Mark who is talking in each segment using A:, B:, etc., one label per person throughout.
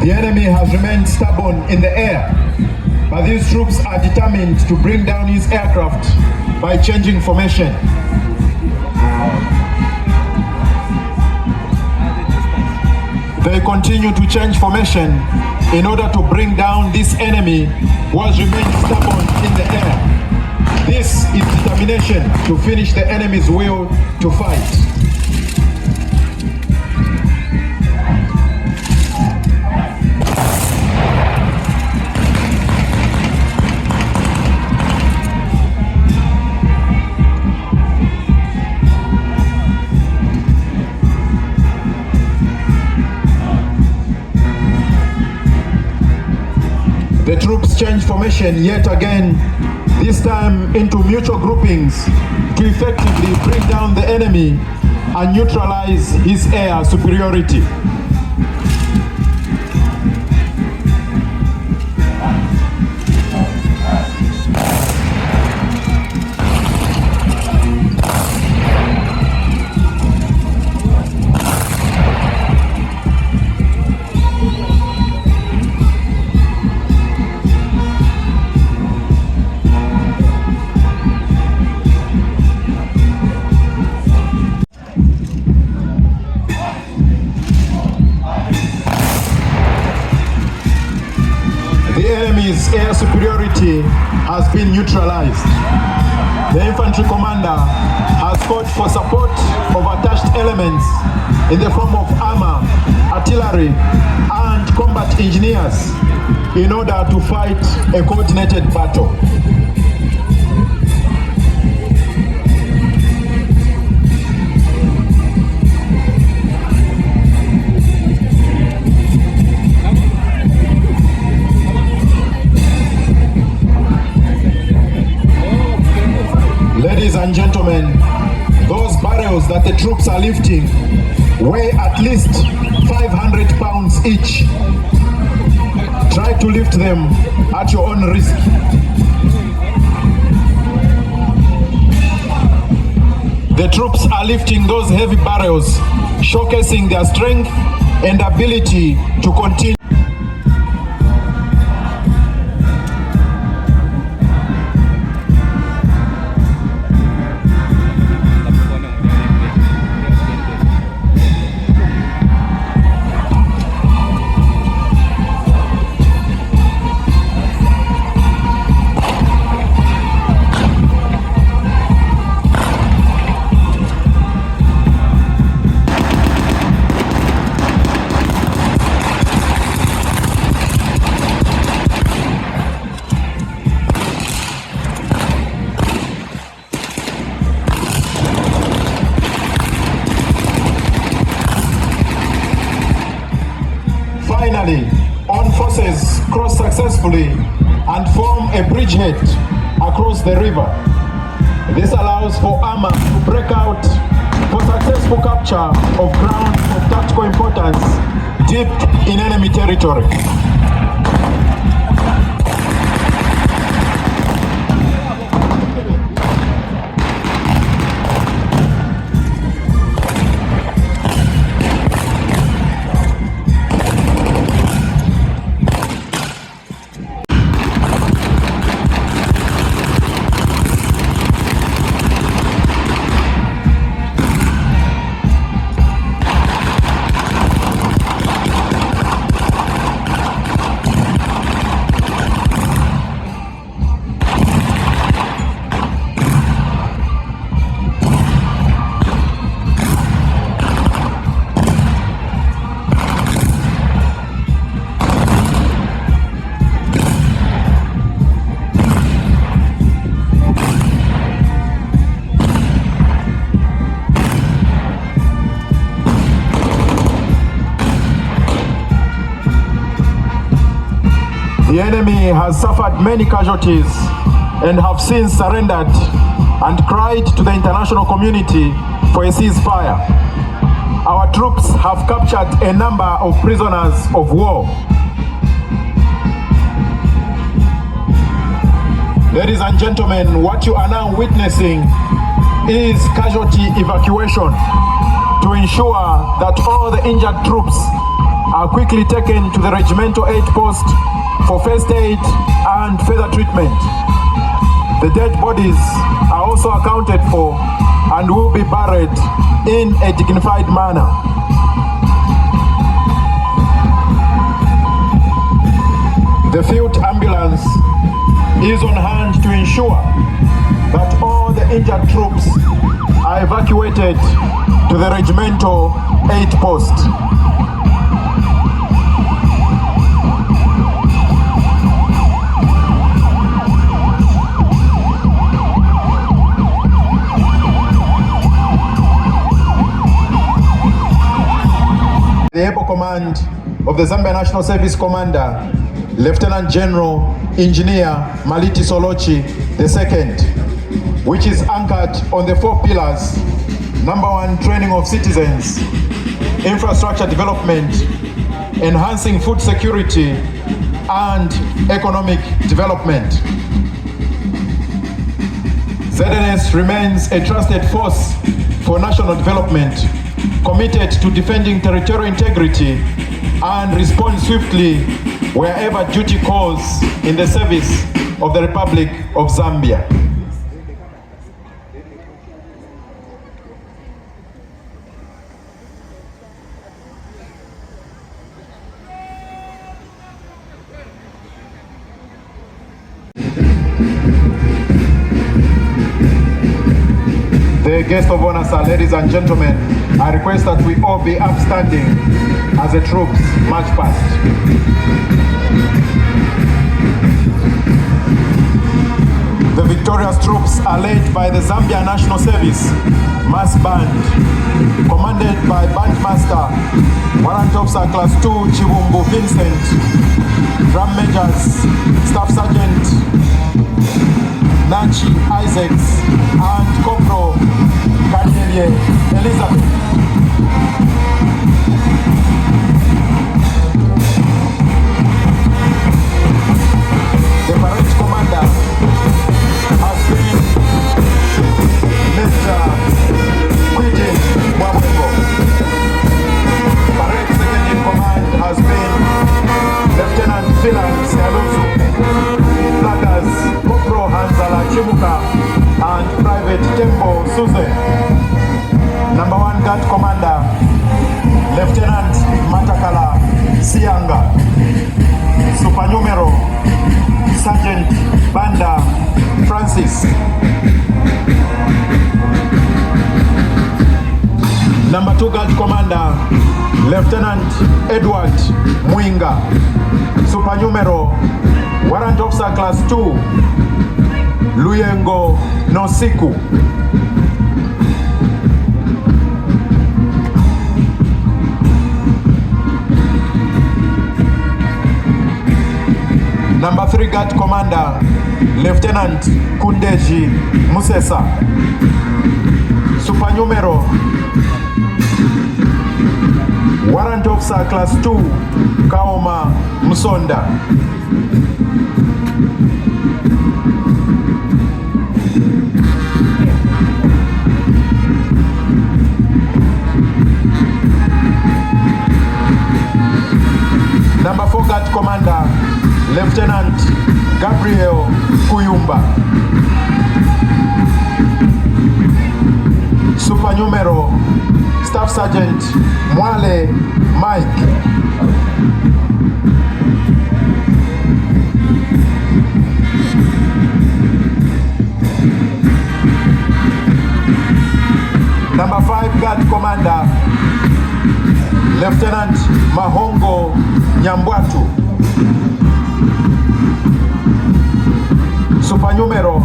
A: The enemy has remained stubborn in the air, but these troops are determined to bring down his aircraft by changing formation. They continue to change formation in order to bring down this enemy who has remained stubborn in the air. This is determination to finish the enemy's will to fight. The troops change formation yet again, this time into mutual groupings to effectively bring down the enemy and neutralize his air superiority. The enemy's air superiority has been neutralized. The infantry commander has called for support of attached elements in the form of armor, artillery, and combat engineers in order to fight a coordinated battle. Ladies and gentlemen, those barrels that the troops are lifting weigh at least 500 pounds each. Try to lift them at your own risk. The troops are lifting those heavy barrels, showcasing their strength and ability to continue. Finally, armed forces cross successfully and form a bridgehead across the river. This allows for armor to break out for successful capture of ground of tactical importance deep in enemy territory. The enemy has suffered many casualties and have since surrendered and cried to the international community for a ceasefire. Our troops have captured a number of prisoners of war. Ladies and gentlemen, what you are now witnessing is casualty evacuation to ensure that all the injured troops are quickly taken to the regimental aid post for first aid and further treatment. The dead bodies are also accounted for and will be buried in a dignified manner. The field ambulance is on hand to ensure that all the injured troops are evacuated to the regimental aid post. The able command of the Zambia National Service Commander, Lieutenant General Engineer Maliti Solochi II, which is anchored on the 4 pillars. Number 1, training of citizens, infrastructure development, enhancing food security, and economic development. ZNS remains a trusted force for national development, committed to defending territorial integrity and respond swiftly wherever duty calls in the service of the Republic of Zambia. The guest of honor, sir, ladies and gentlemen, I request that we all be upstanding as the troops march past. The victorious troops are led by the Zambia National Service Mass Band, commanded by Bandmaster Warrant Officer Class 2 Chibumbu Vincent, Drum Majors Staff Sergeant Nachi Isaacs, and Corporal Kanielie Elizabeth. The parade commander has been Mr. Quidin Mwabwego. Parade second in command has been Lieutenant Philan Sialuzu. Flaggers Corporal Hanzala Chimuka and Private Tembo Suze. Number 1 Guard Commander Lieutenant Matakala Sianga. Supernumero Sergeant Banda Francis. Number 2 Guard Commander Lieutenant Edward Mwinga. Supernumero Warrant Officer Class 2 Luyengo Nosiku. Number 3 Guard Commander Lieutenant Kundeji Musesa. Supernumero Warrant Officer Class 2 Kaoma Musonda. Number 4 Guard Commander Lieutenant Gabriel Kuyumba. Supernumero Staff Sergeant Mwale Mike. Number 5 Guard Commander Lieutenant Mahongo Nyambwatu. Supernumero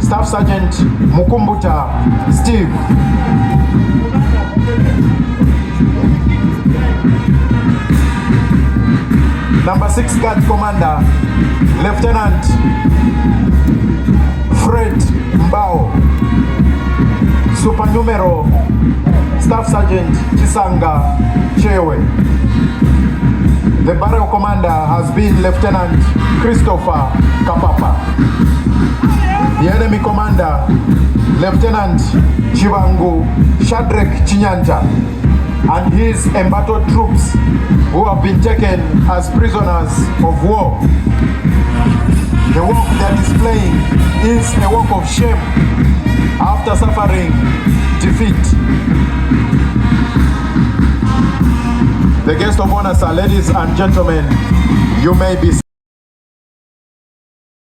A: Staff Sergeant Mukumbuta Steve. Number 6 Guard Commander Lieutenant Fred Mbao. Supernumero Staff Sergeant Chisanga Chewe. The barrel commander has been Lieutenant Christopher Kapapa. The enemy commander, Lieutenant Chivangu Shadrack Chinyanja. and his embattled troops who have been taken as prisoners of war. The work they are displaying is a work of shame after suffering defeat. The guest of honor, sir, ladies and gentlemen, you may be